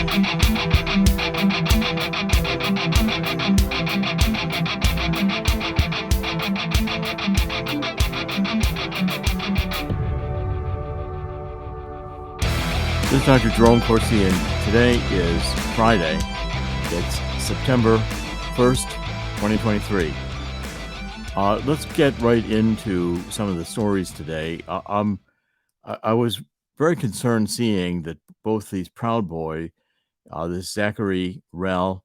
This is Dr. Jerome Corsi, and today is Friday. It's September 1st, 2023. Let's get right into some of the stories today. I was very concerned seeing that both these Proud Boy, this Zachary Rell,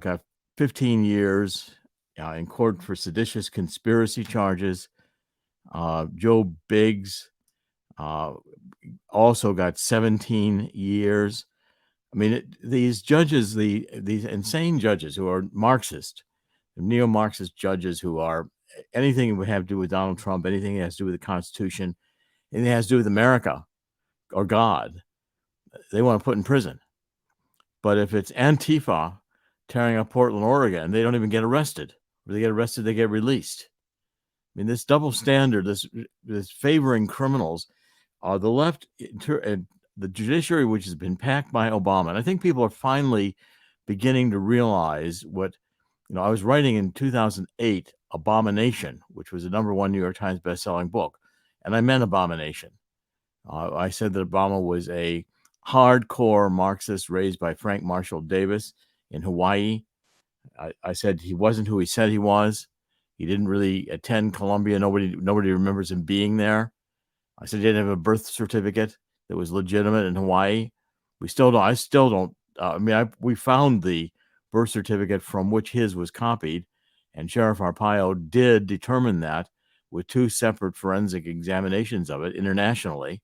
got 15 years in court for seditious conspiracy charges. Joe Biggs also got 17 years. I mean, these judges, these insane judges who are Marxist, neo-Marxist judges who are anything that would have to do with Donald Trump, anything that has to do with the Constitution, anything that has to do with America or God, they want to put in prison. But if it's Antifa tearing up Portland, Oregon, they don't even get arrested. If they get arrested, they get released. I mean, this double standard, this favoring criminals, the left, the judiciary, which has been packed by Obama. And I think people are finally beginning to realize what, I was writing in 2008, Abomination, which was the #1 New York Times bestselling book. And I meant abomination. I said that Obama was a hardcore Marxist raised by Frank Marshall Davis in Hawaii. I said he wasn't who he said he was. He didn't really attend Columbia. Nobody remembers him being there. I said he didn't have a birth certificate that was legitimate in Hawaii. We still don't. I still don't. We found the birth certificate from which his was copied, and Sheriff Arpaio did determine that with 2 separate forensic examinations of it internationally.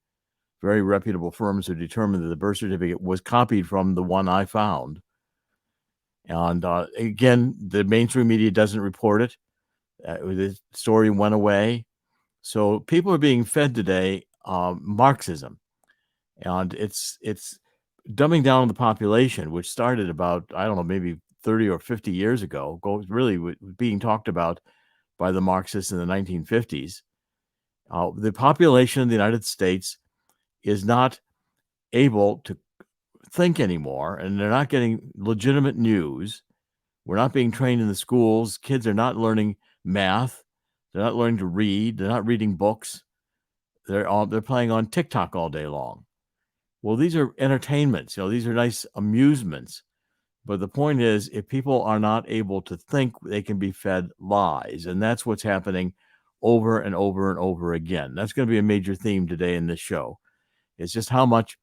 Very reputable firms who determined that the birth certificate was copied from the one I found. And again, the mainstream media doesn't report it. The story went away. So people are being fed today Marxism, and it's dumbing down the population, which started about, I don't know, maybe 30 or 50 years ago, really being talked about by the Marxists in the 1950s. The population of the United States is not able to think anymore, and they're not getting legitimate news. We're not being trained in the schools. Kids are not learning math. They're not learning to read. They're not reading books. They're playing on TikTok all day long. Well, these are entertainments. These are nice amusements. But the point is, if people are not able to think, they can be fed lies. And that's what's happening over and over and over again. That's going to be a major theme today in this show. It's just how much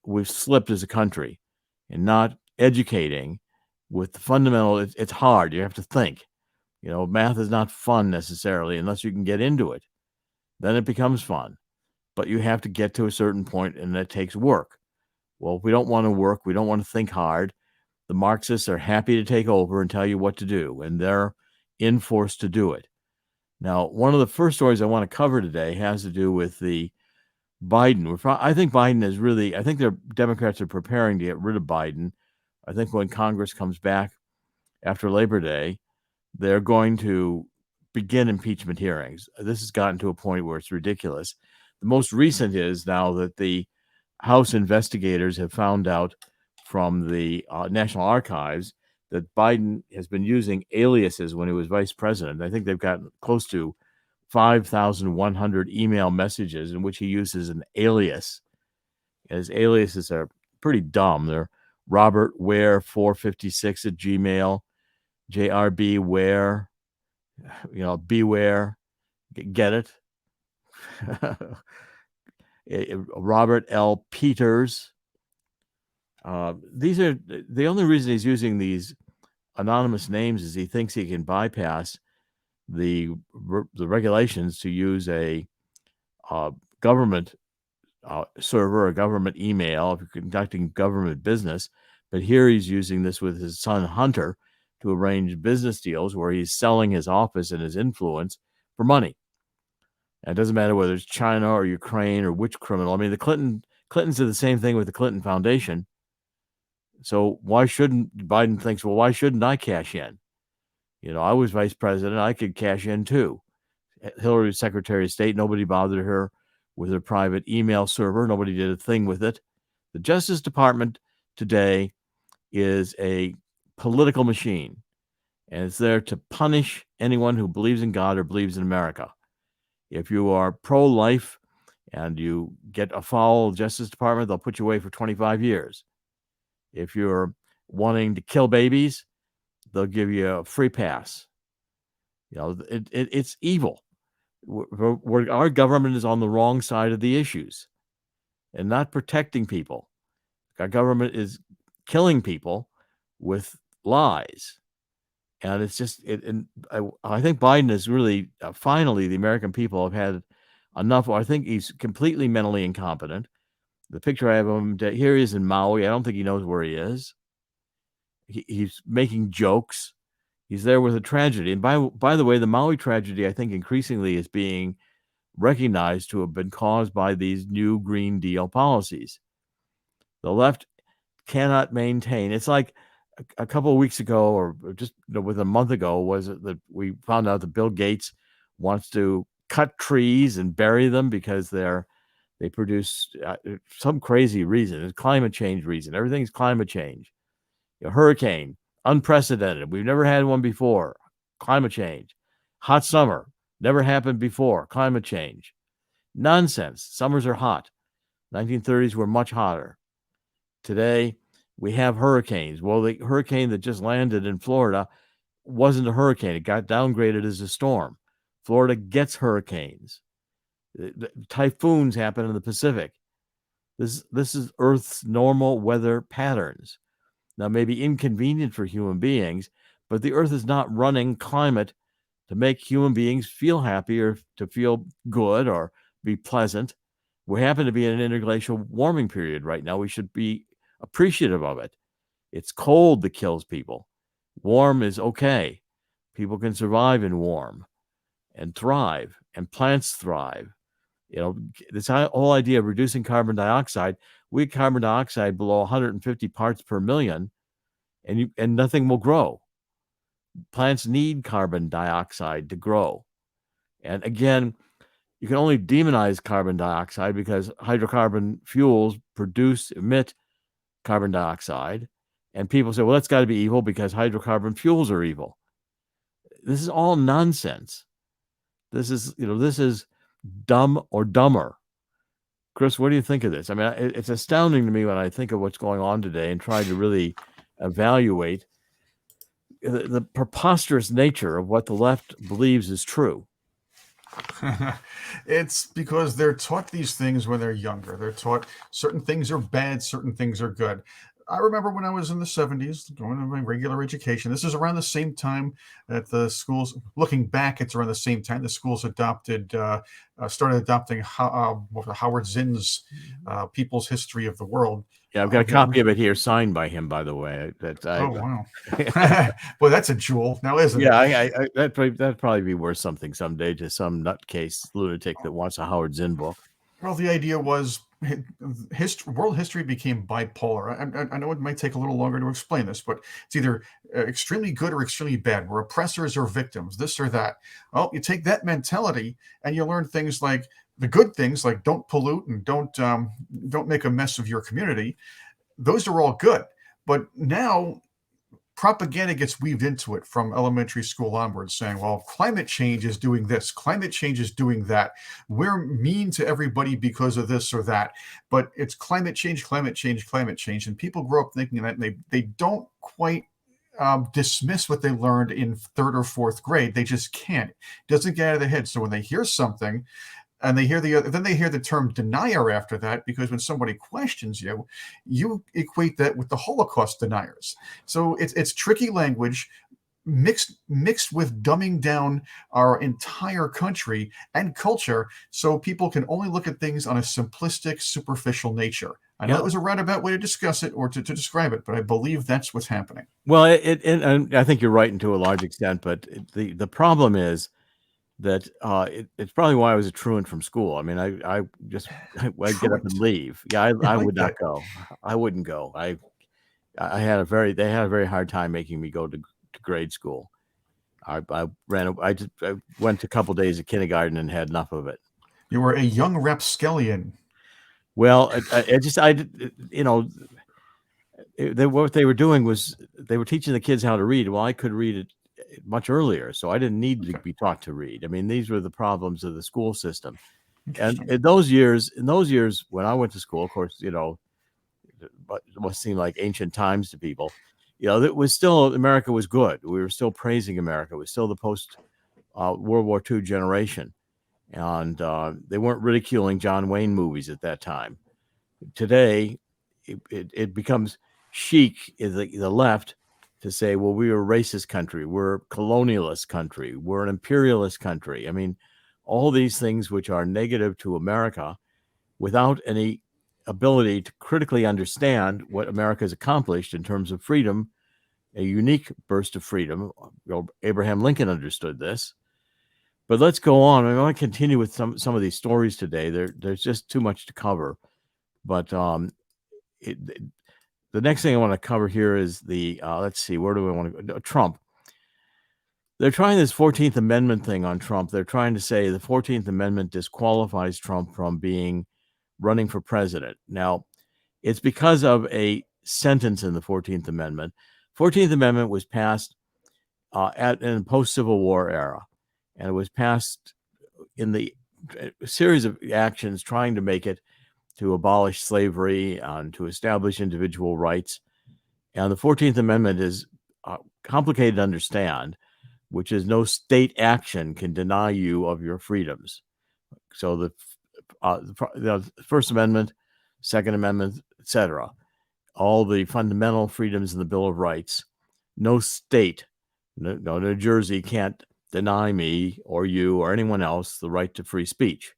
we've slipped as a country in not educating with the fundamental. It's hard. You have to think. Math is not fun necessarily unless you can get into it. Then it becomes fun. But you have to get to a certain point, and that takes work. Well, if we don't want to work, we don't want to think hard, the Marxists are happy to take over and tell you what to do, and they're in force to do it. Now, one of the first stories I want to cover today has to do with the Biden. I think Biden is really, I think the Democrats are preparing to get rid of Biden. I think when Congress comes back after Labor Day, they're going to begin impeachment hearings. This has gotten to a point where it's ridiculous. The most recent is now that the House investigators have found out from the National Archives that Biden has been using aliases when he was vice president. I think they've gotten close to 5,100 email messages in which he uses an alias. His aliases are pretty dumb. They're Robert Ware 456 at Gmail, JRB Ware, beware, get it? Robert L. Peters. These are the only reason he's using these anonymous names is he thinks he can bypass the regulations to use a government server, a government email if you're conducting government business. But here he's using this with his son Hunter to arrange business deals where he's selling his office and his influence for money. And it doesn't matter whether it's China or Ukraine or which criminal. I mean, the Clintons did the same thing with the Clinton Foundation. So why shouldn't Biden thinks, well, why shouldn't I cash in? I was vice president. I could cash in too. Hillary was Secretary of State. Nobody bothered her with her private email server. Nobody did a thing with it. The Justice Department today is a political machine, and it's there to punish anyone who believes in God or believes in America. If you are pro-life and you get afoul of the Justice Department, they'll put you away for 25 years. If you're wanting to kill babies, they'll give you a free pass. It's evil. Our government is on the wrong side of the issues and not protecting people. Our government is killing people with lies. And it's just, I think Biden is really, finally, the American people have had enough. I think he's completely mentally incompetent. The picture I have of him, here he is in Maui. I don't think he knows where he is. He's making jokes. He's there with a tragedy. And by the way, the Maui tragedy, I think increasingly is being recognized to have been caused by these new Green Deal policies. The left cannot maintain. It's like a couple of weeks ago, or just with a month ago, was it that we found out that Bill Gates wants to cut trees and bury them because they produce some crazy reason. It's climate change reason. Everything's climate change. Hurricane, unprecedented. We've never had one before. Climate change. Hot summer, never happened before. Climate change. Nonsense. Summers are hot. 1930s were much hotter. Today, we have hurricanes. Well, the hurricane that just landed in Florida wasn't a hurricane. It got downgraded as a storm. Florida gets hurricanes. Typhoons happen in the Pacific. This is Earth's normal weather patterns. Now, maybe inconvenient for human beings, but the Earth is not running climate to make human beings feel happy or to feel good or be pleasant. We happen to be in an interglacial warming period right now. We should be appreciative of it. It's cold that kills people. Warm is okay. People can survive in warm and thrive, and plants thrive. This whole idea of reducing carbon dioxide, we get carbon dioxide below 150 parts per million, and nothing will grow. Plants need carbon dioxide to grow. And again, you can only demonize carbon dioxide because hydrocarbon fuels emit carbon dioxide. And people say, well, that's got to be evil because hydrocarbon fuels are evil. This is all nonsense. This is dumb or dumber. Chris, what do you think of this? I mean, it's astounding to me when I think of what's going on today and try to really evaluate the preposterous nature of what the left believes is true. It's because they're taught these things when they're younger. They're taught certain things are bad, certain things are good. I remember when I was in the 70s going to my regular education. This is around the same time that the schools, looking back, it's around the same time the schools started adopting Howard Zinn's People's History of the World. Yeah, I've got a copy of it here, signed by him, by the way. Oh, wow. Well, that's a jewel now, isn't it? Yeah, that'd probably be worth something someday to some nutcase lunatic that wants a Howard Zinn book. Well, the idea was world history became bipolar. I know it might take a little longer to explain this, but it's either extremely good or extremely bad. We're oppressors or victims, this or that. Well, you take that mentality and you learn things like the good things, like don't pollute and don't make a mess of your community. Those are all good. But now propaganda gets weaved into it from elementary school onwards, saying, well, climate change is doing this, climate change is doing that. We're mean to everybody because of this or that. But it's climate change, climate change, climate change. And people grow up thinking that, and they don't quite dismiss what they learned in third or fourth grade. They just can't. It doesn't get out of their head. So when they hear something, and they hear then they hear the term denier after that, because when somebody questions you, you equate that with the Holocaust deniers. So it's tricky language mixed with dumbing down our entire country and culture, so people can only look at things on a simplistic, superficial nature. I know it was a roundabout way to discuss it or to describe it, but I believe that's what's happening. Well, and I think you're right to a large extent, but the problem is that it's probably why I was a truant from school. I mean, I'd get up and leave. Yeah, I would not go. I wouldn't go. They had a very hard time making me go to grade school. I went to a couple days of kindergarten and had enough of it. You were a young rapscallion. Well, what they were doing was they were teaching the kids how to read. Well, I could read it much earlier, so I didn't need to be taught to read. I mean, these were the problems of the school system. And Interesting. in those years when I went to school, of course, it must seem like ancient times to people. It was still, America was good. We were still praising America. It was still the post World War II generation, and they weren't ridiculing John Wayne movies at that time. Today, it becomes chic in the left to say, well, we're a racist country, we're a colonialist country, we're an imperialist country. I mean, all these things which are negative to America without any ability to critically understand what America has accomplished in terms of freedom, a unique burst of freedom. Abraham Lincoln understood this. But let's go on. I want to continue with some of these stories today. There's just too much to cover. But the next thing I want to cover here is let's see, where do I want to go? Trump. They're trying this 14th Amendment thing on Trump. They're trying to say the 14th Amendment disqualifies Trump from running for president. Now, it's because of a sentence in the 14th Amendment. 14th Amendment was passed in the post-Civil War era, and it was passed in the series of actions trying to make it to abolish slavery and to establish individual rights. And the 14th Amendment is complicated to understand, which is no state action can deny you of your freedoms. So the First Amendment, Second Amendment, etc., all the fundamental freedoms in the Bill of Rights, no state, no New Jersey can't deny me or you or anyone else the right to free speech.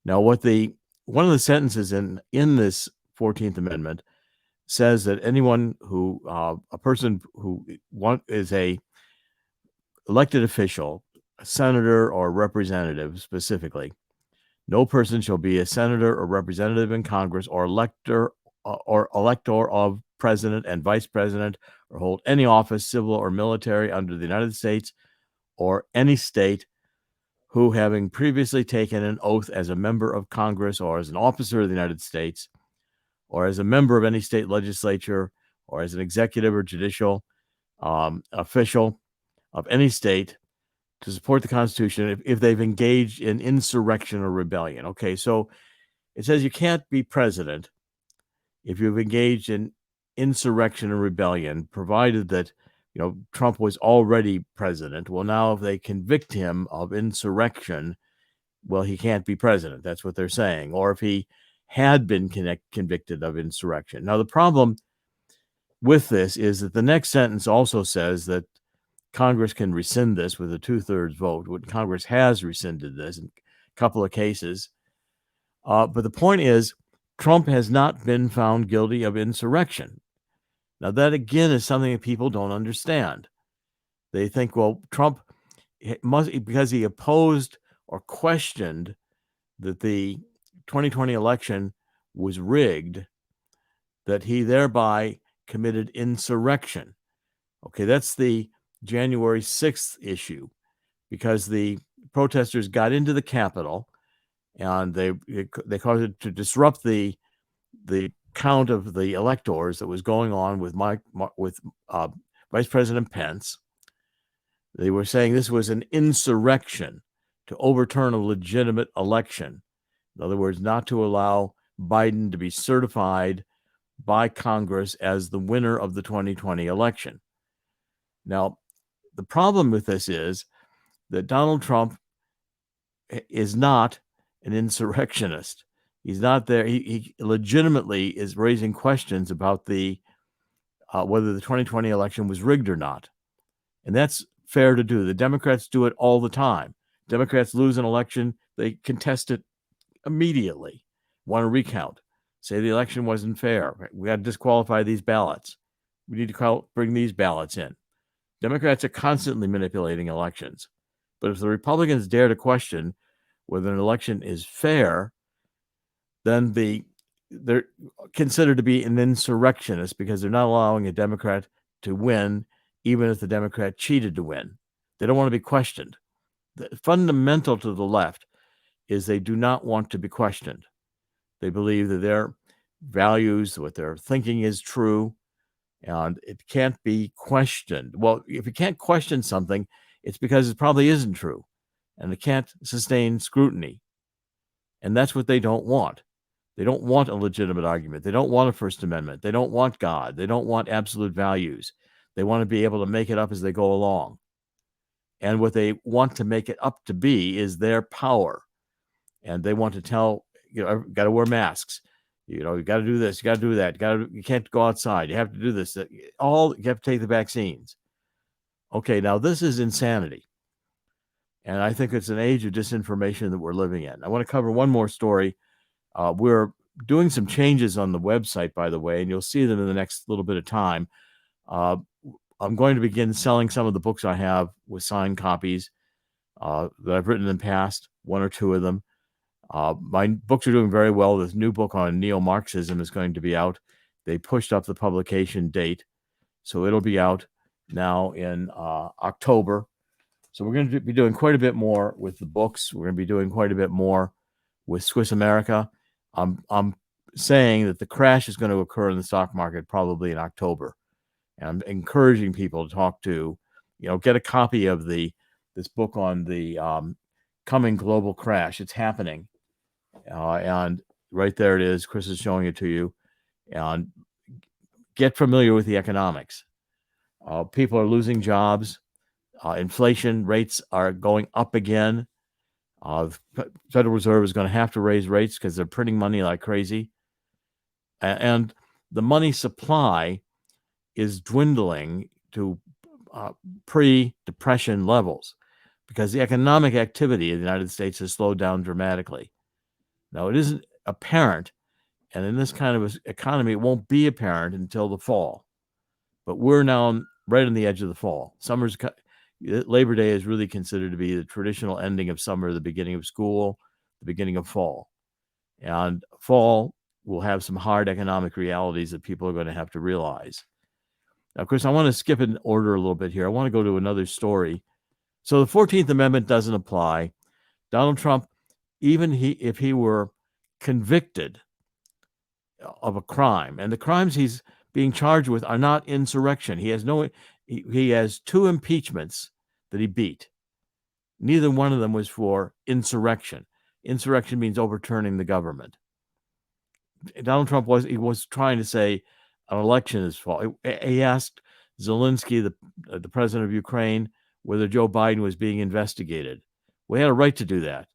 Now, one of the sentences in this 14th Amendment says that anyone who, a person who is a elected official, a senator or representative specifically, no person shall be a senator or representative in Congress or elector of president and vice president or hold any office, civil or military, under the United States or any state, who, having previously taken an oath as a member of Congress or as an officer of the United States or as a member of any state legislature or as an executive or judicial official of any state, to support the Constitution if they've engaged in insurrection or rebellion. Okay, so it says you can't be president if you've engaged in insurrection or rebellion, provided that Trump was already president. Well, now if they convict him of insurrection, well, he can't be president. That's what they're saying. Or if he had been convicted of insurrection. Now, the problem with this is that the next sentence also says that Congress can rescind this with a 2/3 vote. Congress has rescinded this in a couple of cases. But the point is, Trump has not been found guilty of insurrection. Now, that again is something that people don't understand. They think, well, Trump must, because he opposed or questioned that the 2020 election was rigged, that he thereby committed insurrection. Okay, that's the January 6th issue, because the protesters got into the Capitol and they caused it to disrupt the count of the electors that was going on with Vice President Pence. They were saying this was an insurrection to overturn a legitimate election. In other words, not to allow Biden to be certified by Congress as the winner of the 2020 election. Now, the problem with this is that Donald Trump is not an insurrectionist. He's not there. He legitimately is raising questions about whether the 2020 election was rigged or not. And that's fair to do. The Democrats do it all the time. Democrats lose an election, they contest it immediately, want to recount, say the election wasn't fair. We got to disqualify these ballots. We need to bring these ballots in. Democrats are constantly manipulating elections. But if the Republicans dare to question whether an election is fair, then they're considered to be an insurrectionist, because they're not allowing a Democrat to win, even if the Democrat cheated to win. They don't want to be questioned. Fundamental to the left is they do not want to be questioned. They believe that their values, what they're thinking is true, and it can't be questioned. Well, if you can't question something, it's because it probably isn't true, and it can't sustain scrutiny. And that's what they don't want. They don't want a legitimate argument. They don't want a First Amendment. They don't want God. They don't want absolute values. They want to be able to make it up as they go along. And what they want to make it up to be is their power. And they want to tell, got to wear masks. You got to do this. You got to do that. You can't go outside. You have to do this. You have to take the vaccines. Okay, now this is insanity. And I think it's an age of disinformation that we're living in. I want to cover one more story. We're doing some changes on the website, by the way, and you'll see them in the next little bit of time. I'm going to begin selling some of the books I have with signed copies that I've written in the past, one or two of them. My books are doing very well. This new book on neo-Marxism is going to be out. They pushed up the publication date, so it'll be out now in October. So we're going to be doing quite a bit more with the books. We're going to be doing quite a bit more with Swiss America. I'm saying that the crash is going to occur in the stock market probably in October. And I'm encouraging people to talk to, get a copy of this book on the coming global crash. It's happening. And right there it is. Chris is showing it to you. And get familiar with the economics. People are losing jobs. Inflation rates are going up again. The Federal Reserve is going to have to raise rates because they're printing money like crazy. And the money supply is dwindling to pre-depression levels because the economic activity in the United States has slowed down dramatically. Now, it isn't apparent, and in this kind of economy, it won't be apparent until the fall. But we're now right on the edge of the fall. Labor Day is really considered to be the traditional ending of summer, the beginning of school, the beginning of fall. And fall will have some hard economic realities that people are going to have to realize. Now, Chris, I want to skip an order a little bit here. I want to go to another story. So the 14th Amendment doesn't apply. Donald Trump, even if he were convicted of a crime, and the crimes he's being charged with are not insurrection. He has two impeachments that he beat. Neither one of them was for insurrection. Insurrection means overturning the government. Donald Trump was trying to say an election is false. He asked Zelensky, the president of Ukraine, whether Joe Biden was being investigated. We had a right to do that.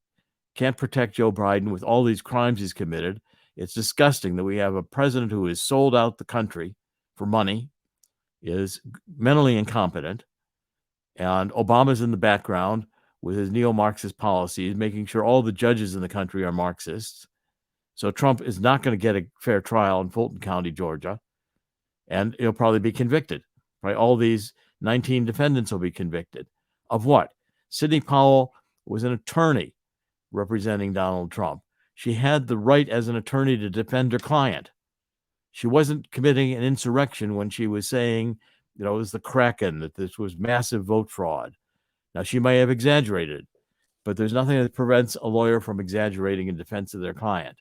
Can't protect Joe Biden with all these crimes he's committed. It's disgusting that we have a president who has sold out the country for money, is mentally incompetent, and Obama's in the background with his neo-Marxist policies, making sure all the judges in the country are Marxists. So Trump is not going to get a fair trial in Fulton County, Georgia, and he'll probably be convicted. Right? All these 19 defendants will be convicted. Of what? Sidney Powell was an attorney representing Donald Trump. She had the right as an attorney to defend her client. She wasn't committing an insurrection when she was saying, it was the Kraken, that this was massive vote fraud. Now, she may have exaggerated, but there's nothing that prevents a lawyer from exaggerating in defense of their client.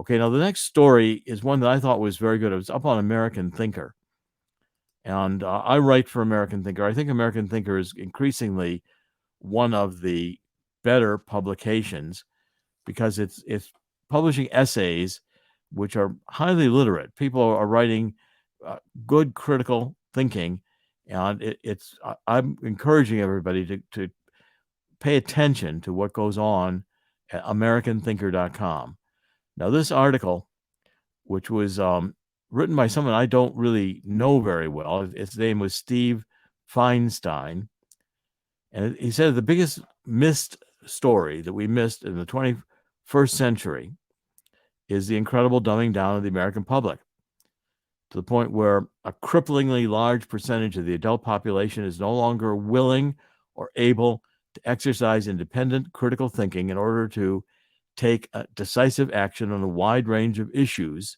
Okay, now the next story is one that I thought was very good. It was up on American Thinker. And I write for American Thinker. I think American Thinker is increasingly one of the better publications because it's publishing essays which are highly literate. People are writing good critical thinking, and I'm encouraging everybody to pay attention to what goes on at AmericanThinker.com. Now, this article, which was written by someone I don't really know very well, his name was Steve Feinstein, and he said the biggest missed story that we missed in the 21st century is the incredible dumbing down of the American public to the point where a cripplingly large percentage of the adult population is no longer willing or able to exercise independent critical thinking in order to take decisive action on a wide range of issues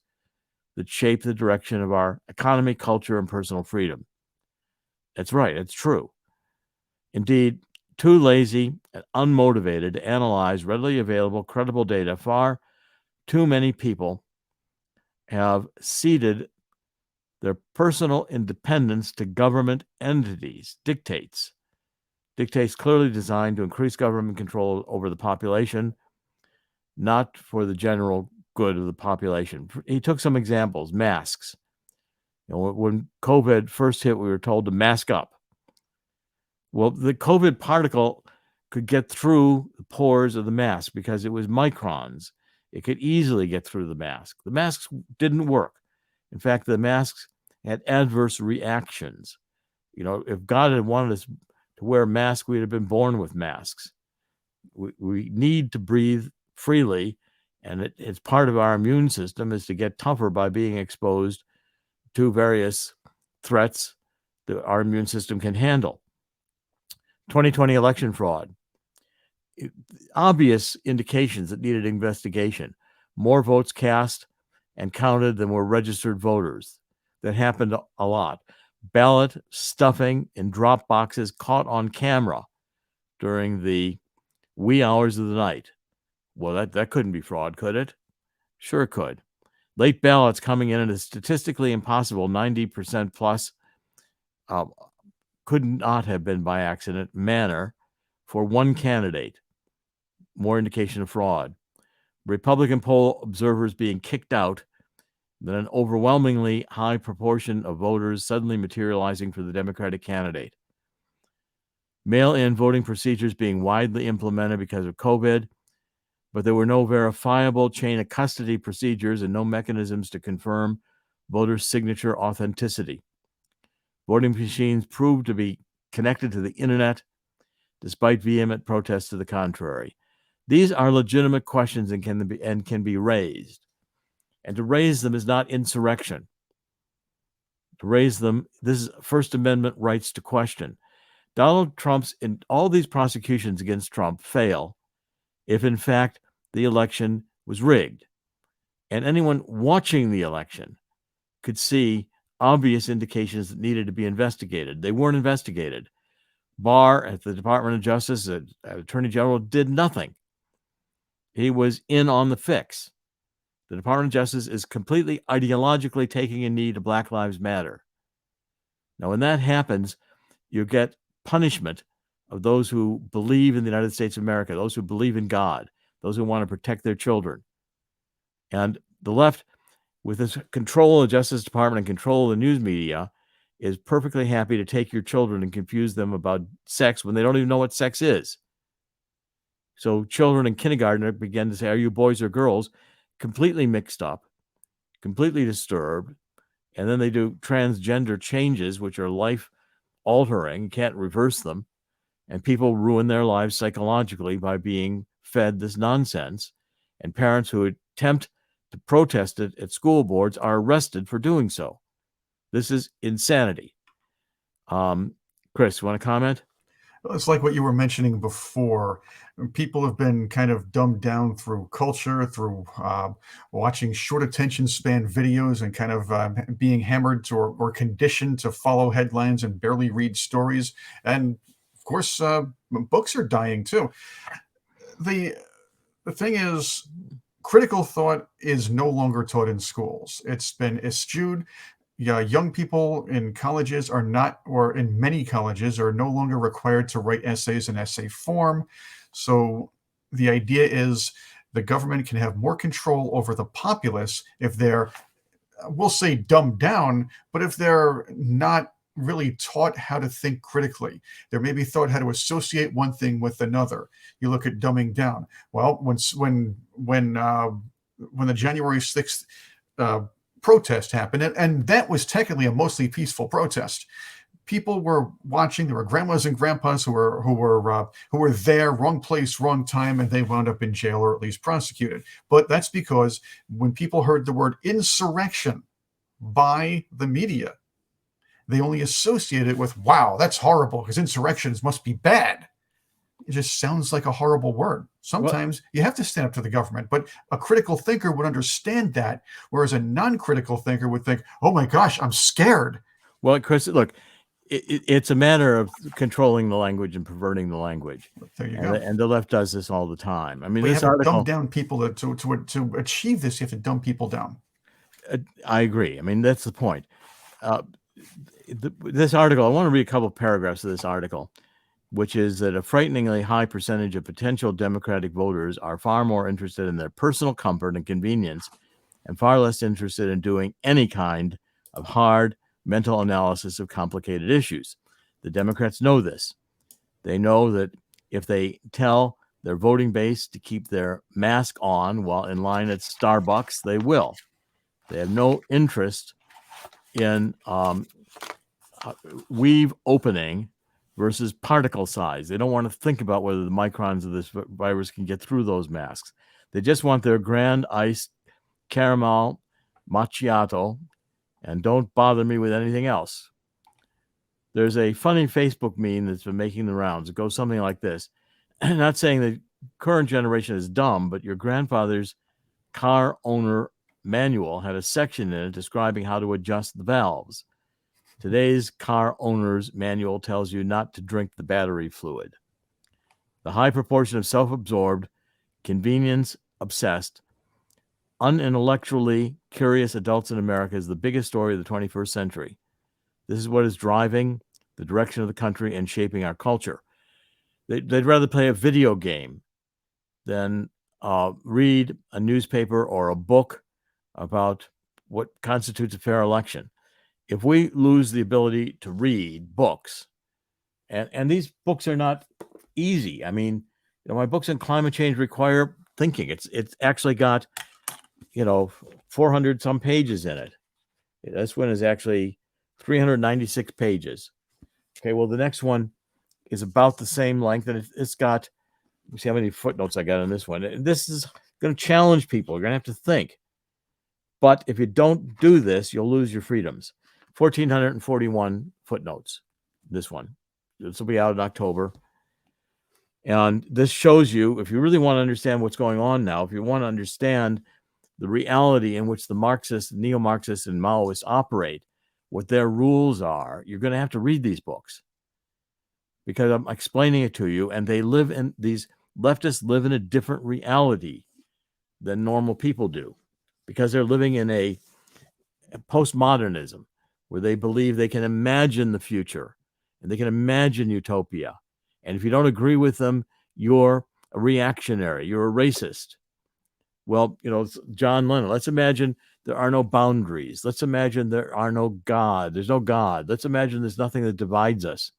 that shape the direction of our economy, culture, and personal freedom. That's right. It's true. Indeed, too lazy and unmotivated to analyze readily available, credible data, far too many people have ceded their personal independence to government entities, dictates clearly designed to increase government control over the population, not for the general good of the population. He took some examples. Masks. When COVID first hit, we were told to mask up. Well, the COVID particle could get through the pores of the mask because it was microns. It could easily get through the mask. The masks didn't work. In fact, the masks had adverse reactions. If God had wanted us to wear masks, we'd have been born with masks. We need to breathe freely, and it's part of our immune system is to get tougher by being exposed to various threats that our immune system can handle. 2020 election fraud. Obvious indications that needed investigation. More votes cast and counted than were registered voters. That happened a lot. Ballot stuffing in drop boxes caught on camera during the wee hours of the night. Well, that couldn't be fraud, could it? Sure it could. Late ballots coming in at a statistically impossible 90% plus could not have been by accident manner for one candidate. More indication of fraud. Republican poll observers being kicked out, then an overwhelmingly high proportion of voters suddenly materializing for the Democratic candidate. Mail-in voting procedures being widely implemented because of COVID, but there were no verifiable chain of custody procedures and no mechanisms to confirm voters' signature authenticity. Voting machines proved to be connected to the internet, despite vehement protests to the contrary. These are legitimate questions and can be raised. And to raise them is not insurrection. To raise them, this is First Amendment rights to question. Donald Trump's all these prosecutions against Trump fail if, in fact, the election was rigged. And anyone watching the election could see obvious indications that needed to be investigated. They weren't investigated. Barr at the Department of Justice, Attorney General, did nothing. He was in on the fix. The Department of Justice is completely ideologically taking a knee to Black Lives Matter. Now, when that happens, you get punishment of those who believe in the United States of America, those who believe in God, those who want to protect their children. And the left, with this control of the Justice Department and control of the news media, is perfectly happy to take your children and confuse them about sex when they don't even know what sex is. So children in kindergarten begin to say, are you boys or girls? Completely mixed up, completely disturbed. And then they do transgender changes, which are life-altering. You can't reverse them. And people ruin their lives psychologically by being fed this nonsense. And parents who attempt to protest it at school boards are arrested for doing so. This is insanity. Chris, you want to comment? It's like what you were mentioning before. People have been kind of dumbed down through culture, through watching short attention span videos and kind of being hammered or conditioned to follow headlines and barely read stories. And of course, books are dying too. The thing is, critical thought is no longer taught in schools. It's been eschewed. Yeah, young people in colleges are not, or in many colleges, are no longer required to write essays in essay form. So the idea is the government can have more control over the populace if they're, we'll say, dumbed down, but if they're not really taught how to think critically. They're maybe taught how to associate one thing with another. You look at dumbing down. Well, when the January 6th protest happened, and that was technically a mostly peaceful protest. People were watching. There were grandmas and grandpas who were there, wrong place, wrong time, and they wound up in jail or at least prosecuted. But that's because when people heard the word insurrection by the media, they only associated it with, wow, that's horrible, because insurrections must be bad. It just sounds like a horrible word. Sometimes you have to stand up to the government, but a critical thinker would understand that, whereas a non-critical thinker would think, oh my gosh, I'm scared. Well, Chris, look, it's a matter of controlling the language and perverting the language. There you go. And the left does this all the time. I mean, But this you have to article, dumb down people to achieve this. You have to dumb people down. I agree. I mean, that's the point. this article, I want to read a couple of paragraphs of this article, which is that a frighteningly high percentage of potential Democratic voters are far more interested in their personal comfort and convenience and far less interested in doing any kind of hard mental analysis of complicated issues. The Democrats know this. They know that if they tell their voting base to keep their mask on while in line at Starbucks, they will. They have no interest in weave opening versus particle size. They don't want to think about whether the microns of this virus can get through those masks. They just want their grand iced caramel macchiato and don't bother me with anything else. There's a funny Facebook meme that's been making the rounds. It goes something like this. Not saying the current generation is dumb, but your grandfather's car owner manual had a section in it describing how to adjust the valves. Today's car owner's manual tells you not to drink the battery fluid. The high proportion of self-absorbed, convenience-obsessed, unintellectually curious adults in America is the biggest story of the 21st century. This is what is driving the direction of the country and shaping our culture. They'd rather play a video game than read a newspaper or a book about what constitutes a fair election. If we lose the ability to read books, and these books are not easy. I mean, my books on climate change require thinking. It's actually got 400 some pages in it. This one is actually 396 pages. Okay, well, the next one is about the same length, and it's got, let's see how many footnotes I got on this one. This is going to challenge people. You're going to have to think. But if you don't do this, you'll lose your freedoms. 1,441 footnotes, this one. This will be out in October. And this shows you, if you really want to understand what's going on now, if you want to understand the reality in which the Marxists, neo-Marxists, and Maoists operate, what their rules are, you're going to have to read these books. Because I'm explaining it to you, and these leftists live in a different reality than normal people do, because they're living in a postmodernism where they believe they can imagine the future and they can imagine utopia. And if you don't agree with them, you're a reactionary, you're a racist. Well, John Lennon, let's imagine there are no boundaries. Let's imagine there's no God. Let's imagine there's nothing that divides us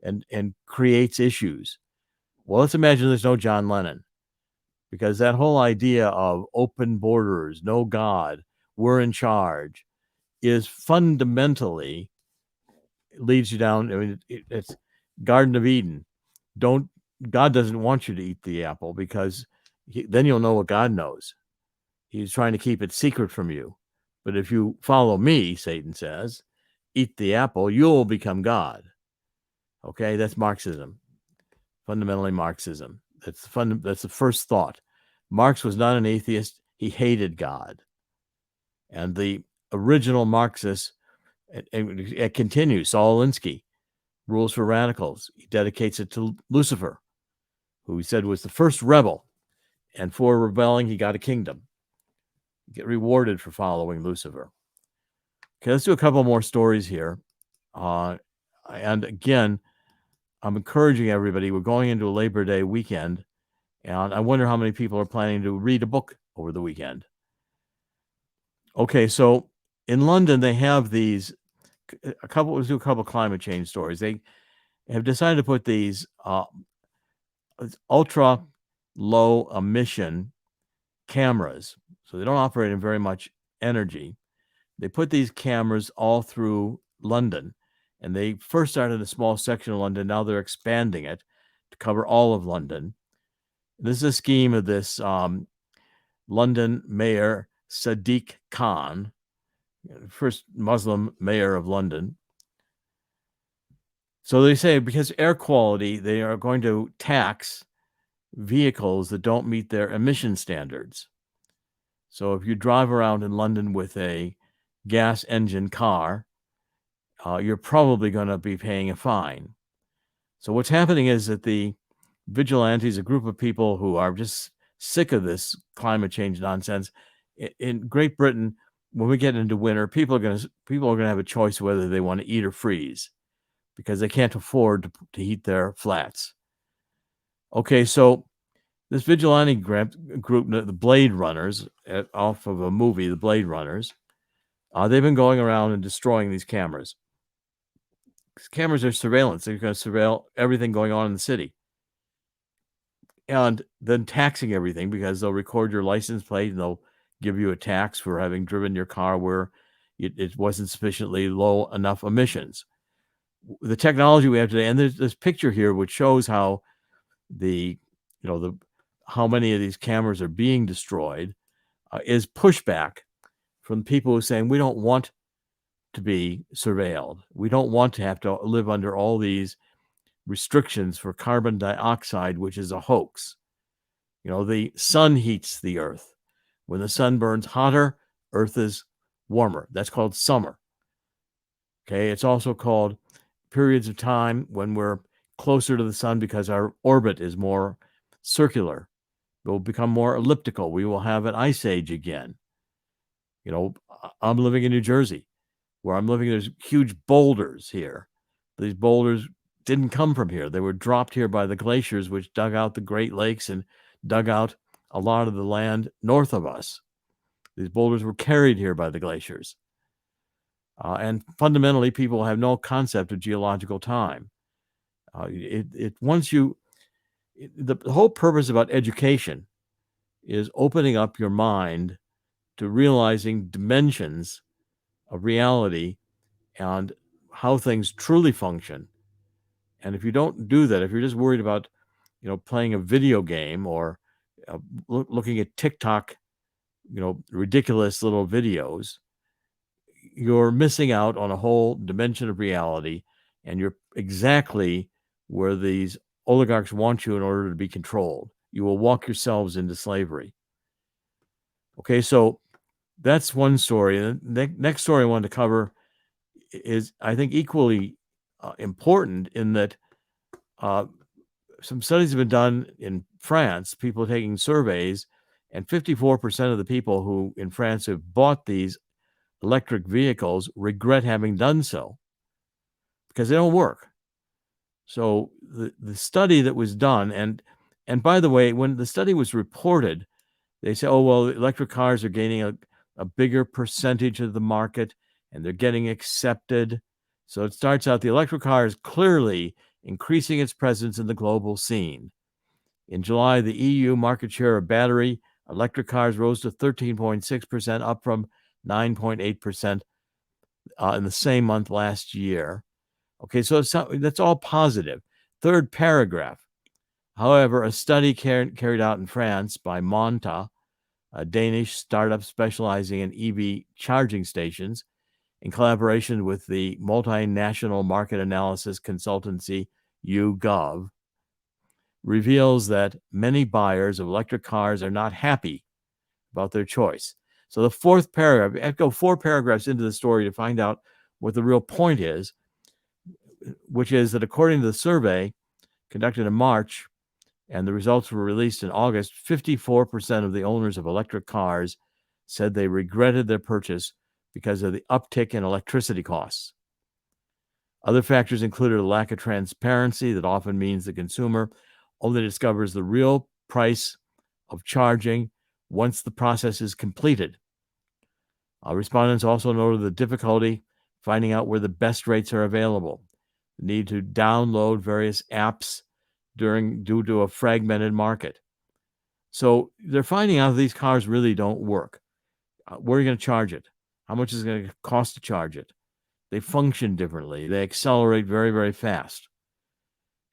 and creates issues. Well, let's imagine there's no John Lennon, because that whole idea of open borders, no God, we're in charge, is fundamentally leads you down. I mean, it's Garden of Eden. God doesn't want you to eat the apple, because then you'll know what God knows. He's trying to keep it secret from you. But if you follow me, Satan says, eat the apple, you'll become God. Okay, that's Marxism. Fundamentally Marxism. That's the first thought. Marx was not an atheist. He hated God. And the original Marxists, it continues. Saul Alinsky, Rules for Radicals. He dedicates it to Lucifer, who he said was the first rebel. And for rebelling, he got a kingdom. Get rewarded for following Lucifer. Okay, let's do a couple more stories here. And again, I'm encouraging everybody. We're going into a Labor Day weekend, and I wonder how many people are planning to read a book over the weekend. Okay, so in London, they have these let's do a couple climate change stories. They have decided to put these ultra low emission cameras. So they don't operate in very much energy. They put these cameras all through London, and they first started a small section of London. Now they're expanding it to cover all of London. This is a scheme of this London mayor, Sadiq Khan, first Muslim mayor of London. So they say because air quality, they are going to tax vehicles that don't meet their emission standards. So if you drive around in London with a gas engine car, you're probably going to be paying a fine. So what's happening is that the vigilantes, a group of people who are just sick of this climate change nonsense, in Great Britain, when we get into winter, people are going to have a choice whether they want to eat or freeze because they can't afford to heat their flats. Okay, so this vigilante group, the Blade Runners, off of a movie, The Blade Runners, they've been going around and destroying these cameras. These cameras are surveillance. They're going to surveil everything going on in the city. And then taxing everything because they'll record your license plate and they'll give you a tax for having driven your car where it wasn't sufficiently low enough emissions. The technology we have today, and there's this picture here which shows how how many of these cameras are being destroyed, is pushback from people who are saying we don't want to be surveilled. We don't want to have to live under all these restrictions for carbon dioxide, which is a hoax. The sun heats the earth. When the sun burns hotter, earth is warmer. That's called summer. Okay, it's also called periods of time when we're closer to the sun because our orbit is more circular. It will become more elliptical. We will have an ice age again. I'm living in New Jersey. Where I'm living, there's huge boulders here. These boulders didn't come from here. They were dropped here by the glaciers, which dug out the Great Lakes and dug out a lot of the land north of us. These boulders were carried here by the glaciers. And fundamentally, people have no concept of geological time. The whole purpose about education is opening up your mind to realizing dimensions of reality and how things truly function. And if you don't do that, if you're just worried about, playing a video game or looking at TikTok, ridiculous little videos, you're missing out on a whole dimension of reality, and you're exactly where these oligarchs want you in order to be controlled. You will walk yourselves into slavery. Okay, so that's one story. And the next story I wanted to cover is, I think, equally important in that some studies have been done in France, people taking surveys, and 54% of the people who in France have bought these electric vehicles regret having done so because they don't work. So the study that was done, and by the way, when the study was reported, they say, oh, well, electric cars are gaining a bigger percentage of the market and they're getting accepted. So it starts out the electric car is clearly increasing its presence in the global scene. In July, the EU market share of battery electric cars rose to 13.6%, up from 9.8% in the same month last year. Okay, so that's all positive. Third paragraph. However, a study carried out in France by Monta, a Danish startup specializing in EV charging stations, in collaboration with the multinational market analysis consultancy YouGov, reveals that many buyers of electric cars are not happy about their choice. So the fourth paragraph, I have to go 4 paragraphs into the story to find out what the real point is, which is that according to the survey conducted in March, and the results were released in August, 54% of the owners of electric cars said they regretted their purchase because of the uptick in electricity costs. Other factors included a lack of transparency that often means the consumer only discovers the real price of charging once the process is completed. Respondents also noted the difficulty finding out where the best rates are available, the need to download various apps due to a fragmented market. So they're finding out these cars really don't work. Where are you going to charge it? How much is it going to cost to charge it? They function differently. They accelerate very, very fast.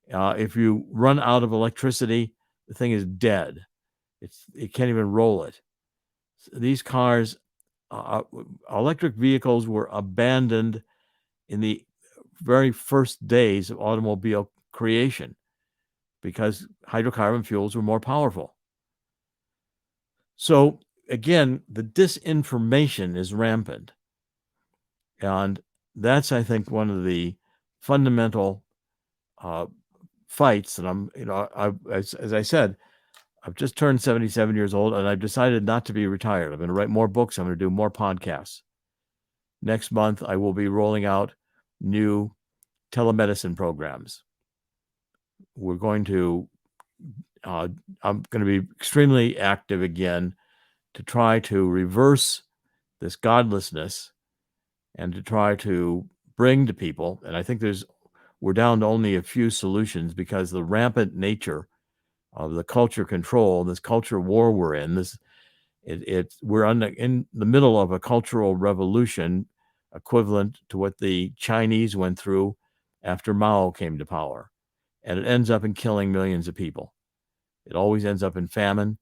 If you run out of electricity, the thing is dead. It can't even roll it. These cars, electric vehicles were abandoned in the very first days of automobile creation because hydrocarbon fuels were more powerful. So again, the disinformation is rampant. And that's, I think, one of the fundamental fights that as I said, I've just turned 77 years old, and I've decided not to be retired. I'm going to write more books. I'm going to do more podcasts. Next month, I will be rolling out new telemedicine programs. We're going to, I'm going to be extremely active again to try to reverse this godlessness and to try to bring to people. And I think we're down to only a few solutions because the rampant nature of the culture control, this culture war we're in, we're in the middle of a cultural revolution equivalent to what the Chinese went through after Mao came to power. And it ends up in killing millions of people. It always ends up in famine.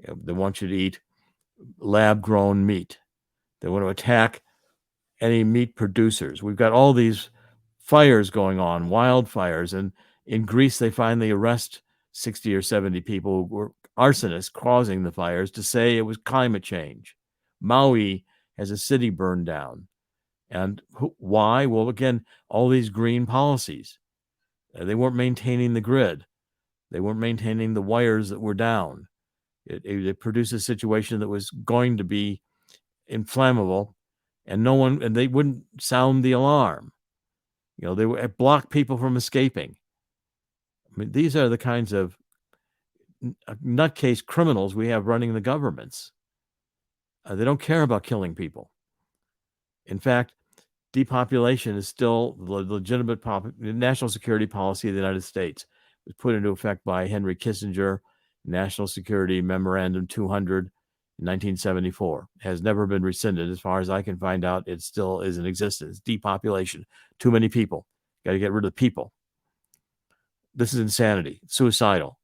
They want you to eat lab-grown meat. They want to attack any meat producers. We've got all these fires going on, wildfires, and in Greece they finally arrest 60 or 70 people who were arsonists causing the fires to say it was climate change. Maui has a city burned down. And why? Well, again, all these green policies. They weren't maintaining the grid. They weren't maintaining the wires that were down. It produced a situation that was going to be inflammable, and they wouldn't sound the alarm. They would block people from escaping. I mean, these are the kinds of nutcase criminals we have running the governments. They don't care about killing people. In fact, depopulation is still the legitimate national security policy of the United States. It was put into effect by Henry Kissinger, National Security Memorandum 200 in 1974. It has never been rescinded. As far as I can find out, it still is in existence. Depopulation. Too many people. Got to get rid of people. This is insanity. It's suicidal.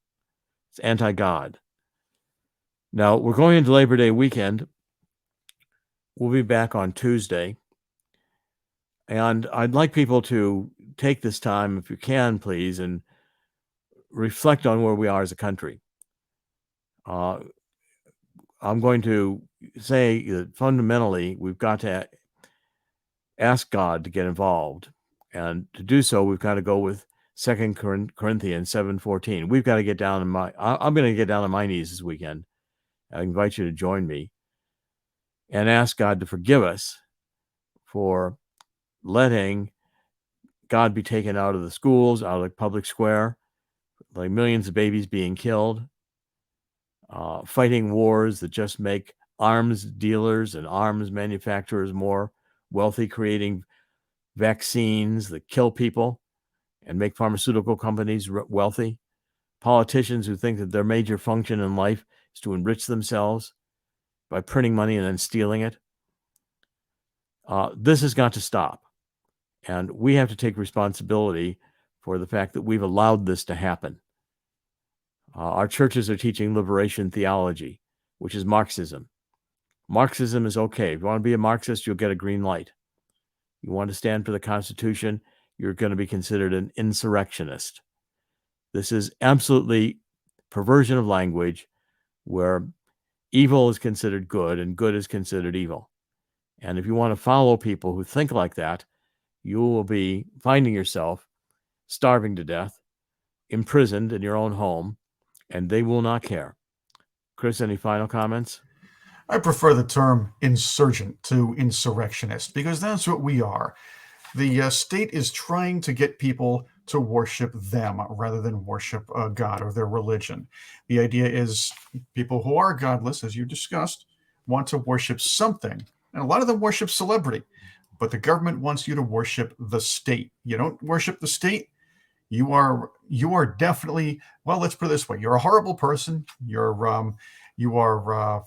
It's anti-God. Now, we're going into Labor Day weekend. We'll be back on Tuesday. And I'd like people to take this time, if you can, please, and reflect on where we are as a country. I'm going to say that fundamentally, we've got to ask God to get involved. And to do so, we've got to go with 2 Corinthians 7:14. We've got to get down I'm going to get down on my knees this weekend. I invite you to join me and ask God to forgive us for letting God be taken out of the schools, out of the public square, like millions of babies being killed, fighting wars that just make arms dealers and arms manufacturers more wealthy, creating vaccines that kill people and make pharmaceutical companies wealthy, politicians who think that their major function in life is to enrich themselves by printing money and then stealing it. This has got to stop. And we have to take responsibility for the fact that we've allowed this to happen. Our churches are teaching liberation theology, which is Marxism. Marxism is okay. If you want to be a Marxist, you'll get a green light. You want to stand for the Constitution, you're going to be considered an insurrectionist. This is absolutely perversion of language where evil is considered good and good is considered evil. And if you want to follow people who think like that, you will be finding yourself starving to death, imprisoned in your own home, and they will not care. Chris, any final comments? I prefer the term insurgent to insurrectionist because that's what we are. The state is trying to get people to worship them rather than worship God or their religion. The idea is people who are godless, as you discussed, want to worship something. And a lot of them worship celebrity, but the government wants you to worship the state. You don't worship the state, you are definitely, well, let's put it this way, you're a horrible person. You are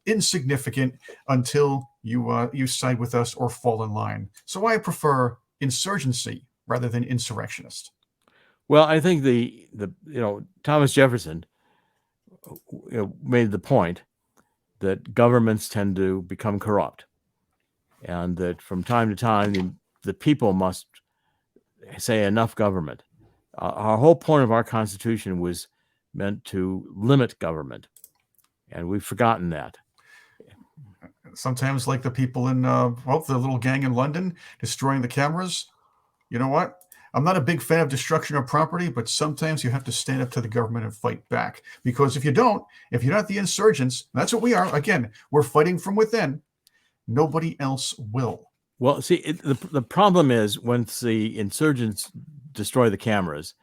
insignificant until you side with us or fall in line. So I prefer insurgency rather than insurrectionist. Well, I think Thomas Jefferson made the point that governments tend to become corrupt, and that from time to time the people must say enough government. Our whole point of our Constitution was meant to limit government, and we've forgotten that. Sometimes, like the people in the little gang in London destroying the cameras. You know what? I'm not a big fan of destruction of property, but sometimes you have to stand up to the government and fight back. Because if you don't, if you're not the insurgents, that's what we are. Again, we're fighting from within. Nobody else will. Well, see, the problem is once the insurgents destroy the cameras,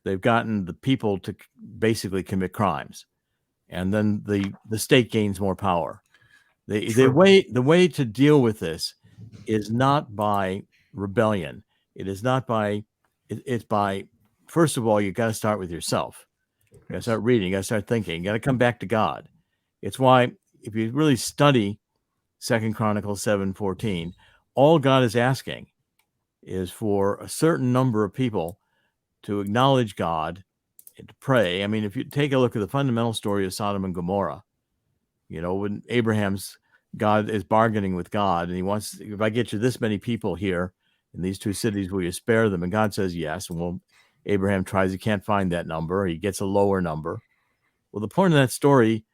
they've gotten the people to basically commit crimes, and then the state gains more power. The way to deal with this is not by rebellion. It is not by it's by, first of all, you got to start with yourself. You got to start reading. You got to start thinking. You got to come back to God. It's why if you really study 2 Chronicles 7:14, all God is asking is for a certain number of people to acknowledge God and to pray. I mean, if you take a look at the fundamental story of Sodom and Gomorrah, when Abraham's God is bargaining with God and he wants, if I get you this many people here in these two cities, will you spare them? And God says yes. And well, Abraham tries, he can't find that number. He gets a lower number. Well, the point of that story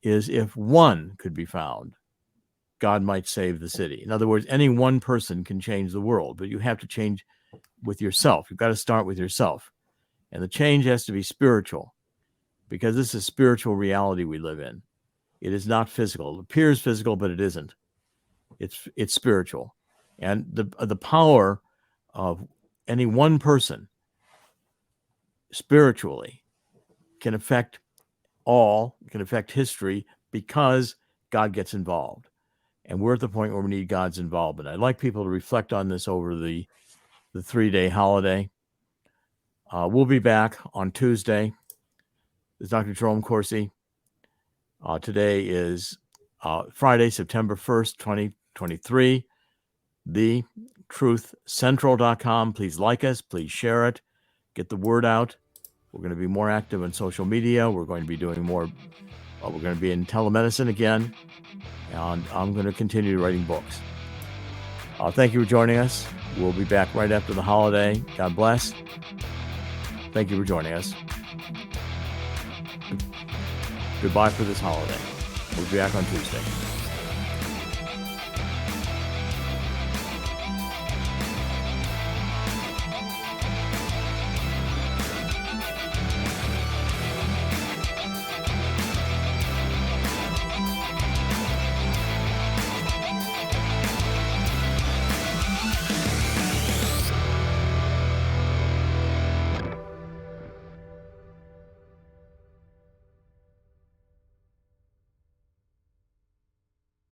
is if one could be found, God might save the city. In other words, any one person can change the world, but you have to change with yourself. You've got to start with yourself. And the change has to be spiritual, because this is spiritual reality we live in. It is not physical. It appears physical, but it isn't. It's spiritual. And the power of any one person spiritually can affect all, can affect history, because God gets involved. And we're at the point where we need God's involvement. I'd like people to reflect on this over the 3-day holiday. We'll be back on Tuesday. This is Dr. Jerome Corsi. Today is Friday, September 1st, 2023. TheTruthCentral.com. Please like us. Please share it. Get the word out. We're going to be more active on social media. We're going to be doing more. We're going to be in telemedicine again. And I'm going to continue writing books. Thank you for joining us. We'll be back right after the holiday. God bless. Thank you for joining us. Goodbye for this holiday. We'll be back on Tuesday.